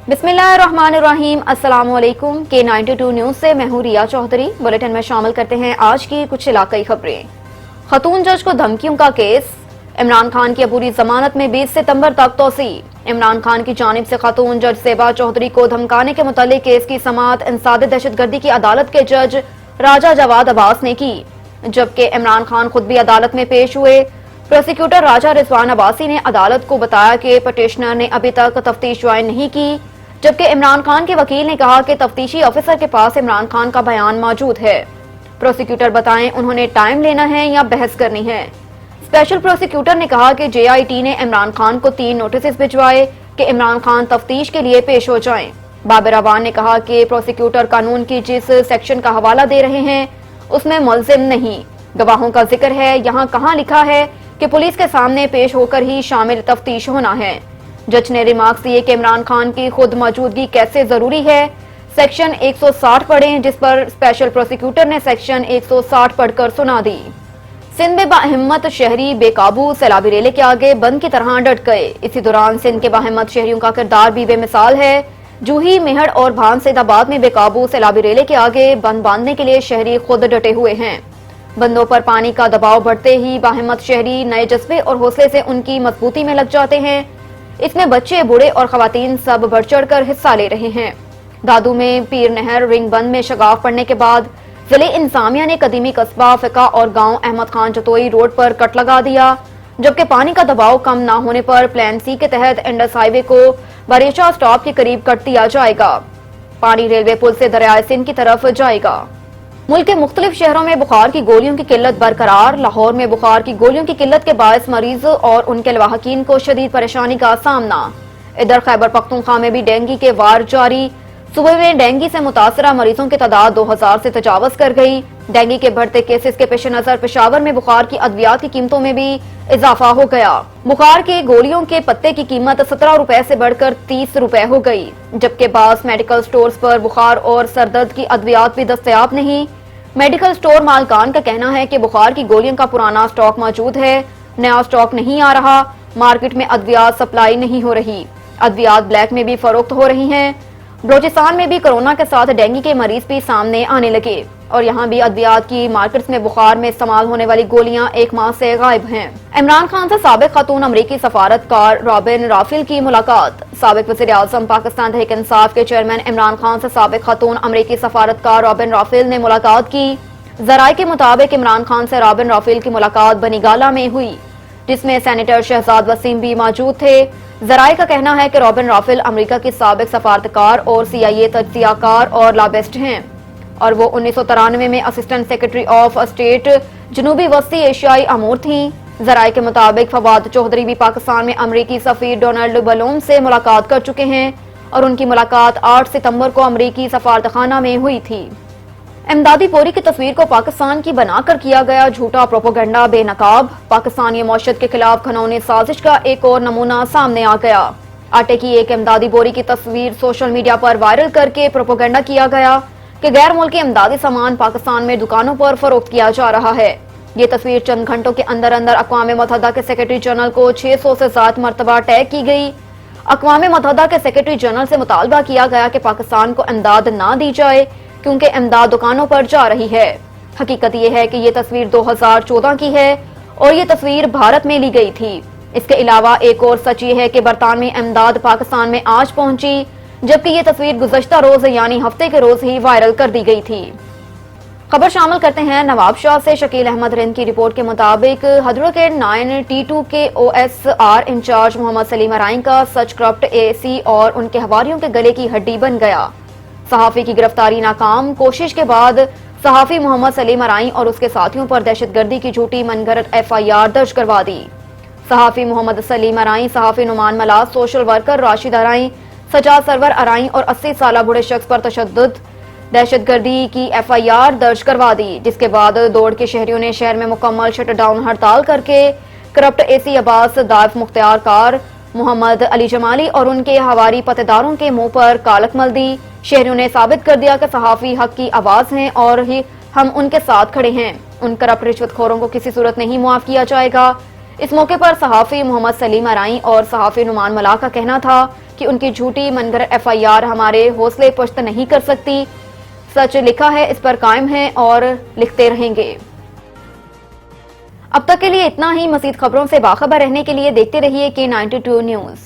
बिस्मिल्लाहिर्रहमानिर्रहीम। अस्सलाम वालेकुम। K92 न्यूज से मैं हूं रिया चौधरी। बुलेटिन में शामिल करते हैं आज की कुछ इलाकाई खबरें। खतून जज को धमकियों का केस, इमरान खान की अबूरी जमानत में 20 सितंबर तक तोसी। इमरान खान की जानिब से खतून जज सेबा चौधरी को धमकाने के मुतालिक केस की समाअत इंसाद दहशतगर्दी की अदालत के जज राजा जवाद अब्बास ने की, जबकि इमरान खान खुद भी अदालत में पेश हुए। प्रोसिक्यूटर राजा रिजवान अब्बासी ने अदालत को बताया कि पटिशनर ने अभी तक तफ्तीश ज्वाइन नहीं की, जबकि इमरान खान के वकील ने कहा कि तफ्तीशी ऑफिसर के पास इमरान खान का बयान मौजूद है। प्रोसिक्यूटर बताएं उन्होंने टाइम लेना है या बहस करनी है। स्पेशल प्रोसिक्यूटर ने कहा कि JIT ने इमरान खान को 3 नोटिस भिजवाए कि इमरान खान तफ्तीश के लिए पेश हो जाएं। बाबर अवान ने कहा कि प्रोसिक्यूटर कानून की जिस सेक्शन का हवाला दे रहे हैं उसमें मुल्जिम नहीं, गवाहों का जिक्र है। यहाँ कहाँ लिखा है कि पुलिस के सामने पेश होकर ही शामिल तफ्तीश होना है। जज ने रिमार्क्स दिए कि इमरान खान की खुद मौजूदगी कैसे जरूरी है। सेक्शन 160 पढ़ें, जिस पर स्पेशल प्रोसिक्यूटर ने सेक्शन 160 पढ़कर सुना दी। सिंध में बाहिम्मत शहरी बेकाबू सैलाबी रेले के आगे बंद की तरह डट गए। इसी दौरान सिंध के बाहिम्मत शहरियों का किरदार भी बेमिसाल है। जूही, मेहड़ और भान सैदाबाद में बेकाबू सैलाबी रेले के आगे बंद बांधने के लिए शहरी खुद डटे हुए हैं। बंदों पर पानी का दबाव बढ़ते ही बाहिम्मत शहरी नए जज्बे और हौसले से उनकी मजबूती में लग जाते हैं। इसमें बच्चे, बूढ़े और खवातीन सब बढ़ चढ़कर हिस्सा ले रहे हैं। दादू में पीर नहर रिंग बंद में शगाफ पड़ने के बाद जिले इंतजामिया ने कदीमी कस्बा फिका और गांव अहमद खान जतोई रोड पर कट लगा दिया, जबकि पानी का दबाव कम न होने पर प्लान C के तहत इंडस हाईवे को बरेचा स्टॉप के करीब कट दिया जाएगा। पानी रेलवे पुल से दरियाए सिंध की तरफ जाएगा। मुल्क के मुख्तलिफ शहरों में बुखार की गोलियों की किल्लत बरकरार। लाहौर में बुखार की गोलियों की किल्लत के बायस मरीज और उनके लवाहकीन को शदीद परेशानी का सामना। इधर खैबर पख्तूनख्वा में भी डेंगू के वार जारी। सुबह में डेंगू से मुतासरा मरीजों की तादाद 2000 से तजावज कर गई। डेंगू के बढ़ते केसेस के पेश नजर पेशावर में बुखार की अद्वियात की कीमतों में भी इजाफा हो गया। बुखार की गोलियों के पत्ते की कीमत 17 रुपए से बढ़कर 30 रुपए हो गई, जबकि बास मेडिकल स्टोर्स पर बुखार और सरदर्द की अद्वियात भी दस्तयाब नहीं। मेडिकल स्टोर मालकान का कहना है कि बुखार की गोलियों का पुराना स्टॉक मौजूद है, नया स्टॉक नहीं आ रहा। मार्केट में अद्वियात सप्लाई नहीं हो रही। अद्वियात ब्लैक में भी फरोख्त हो रही हैं। बलोचिस्तान में भी कोरोना के साथ डेंगू के मरीज भी सामने आने लगे और यहाँ भी अद्वियात की मार्केट्स में बुखार में इस्तेमाल होने वाली गोलियां 1 माह से गायब हैं। इमरान खान से साबिक खातून अमरीकी सफारतकार रॉबिन राफेल की मुलाकात। साबिक वज़ीर आज़म पाकिस्तान तहरीक इंसाफ के चेयरमैन इमरान खान से साबिक खातून अमरीकी सफारतकार रॉबिन राफेल ने मुलाकात की। जराये के मुताबिक इमरान खान से रॉबिन राफेल की मुलाकात बनीगाला में हुई, जिसमें सेनेटर शहजाद वसीम भी मौजूद थे। जराये का कहना है कि रॉबिन राफेल अमरीका की साबिक सफारतकार और CIA तज्जियाकार और लॉबिस्ट हैं और वो 1993 में असिस्टेंट सेक्रेटरी ऑफ स्टेट जनूबी वस्ती एशियाई अमूर थीं। जराये के मुताबिक फवाद चौधरी भी पाकिस्तान में अमरीकी सफीर डोनाल्ड बलूम से मुलाकात कर चुके हैं और उनकी मुलाकात 8 सितंबर को अमरीकी सफारतखाना में हुई थी। इमदादी बोरी की तस्वीर को पाकिस्तान की बनाकर किया गया झूठा प्रोपोगंडा बेनकाब। पाकिस्तानी मौशत के खिलाफ घनौनी साजिश का एक और नमूना सामने आ गया। आटे की एक इमदादी बोरी की तस्वीर सोशल मीडिया पर वायरल करके प्रोपोगंडा किया गया कि गैर मुल्की इमदादी सामान पाकिस्तान में दुकानों पर फरोख्त किया जा रहा है। ये तस्वीर चंद घंटों के अंदर अंदर अक़वाम मुत्तहिदा के सेक्रेटरी जनरल को 600 से ज्यादा मरतबा टैग की गई। अक़वाम मुत्तहिदा के सेक्रेटरी जनरल से मुतालबा किया गया कि पाकिस्तान को इमदाद ना दी जाए क्योंकि इमदाद दुकानों पर जा रही है। हकीकत यह है कि ये तस्वीर 2014 की है और ये तस्वीर भारत में ली गई थी। इसके अलावा एक और सच ये है कि बरतानवी इमदाद पाकिस्तान में आज पहुंची, जबकि ये तस्वीर गुज़श्ता रोज यानी हफ्ते के रोज ही वायरल कर दी गई थी। खबर शामिल करते हैं नवाब शाह से। शकील अहमद रिंद की रिपोर्ट के मुताबिक हदरुकेट 9 T2 के OSR इंचार्ज मोहम्मद सलीम अराइन का सच करप्ट AC और उनके हवारियों के गले की हड्डी बन गया। सहाफी की गिरफ्तारी नाकाम। कोशिश के बाद सहाफी मोहम्मद सलीम अराइन और उसके साथियों पर दहशतगर्दी की झूठी मनगढ़ंत FIR दर्ज करवा दी। सहाफी मोहम्मद सलीम अराइन, सहाफी नुमान मलाज, सोशल वर्कर राशिद अराइन, सजाद सरवर अराइन और 80 साल बूढ़े शख्स पर तशद्दुद दहशतगर्दी की FIR दर्ज करवा दी, जिसके बाद दौड़ के शहरियों ने शहर में मुकम्मल शटडाउन हड़ताल करके करप्ट AC अब्बास, दाइफ मुख्तियार कार, मोहम्मद अली जमाली और उनके हवारी पतेदारों के मुंह पर कालक मल दी। शहरियों ने साबित कर दिया कि सहाफी हक की आवाज हैं और ही हम उनके साथ खड़े हैं। उन करप्ट रिश्वतखोरों को किसी सूरत नहीं मुआफ किया जाएगा। इस मौके पर सहाफी मोहम्मद सलीम अराई और सहाफी नुमान मलाह का कहना था कि उनकी झूठी मनगढ़ंत FIR हमारे हौसले पुश्त नहीं कर सकती। सच लिखा है, इस पर कायम है और लिखते रहेंगे। अब तक के लिए इतना ही। मज़ीद खबरों से बाखबर रहने के लिए देखते रहिए K92 न्यूज।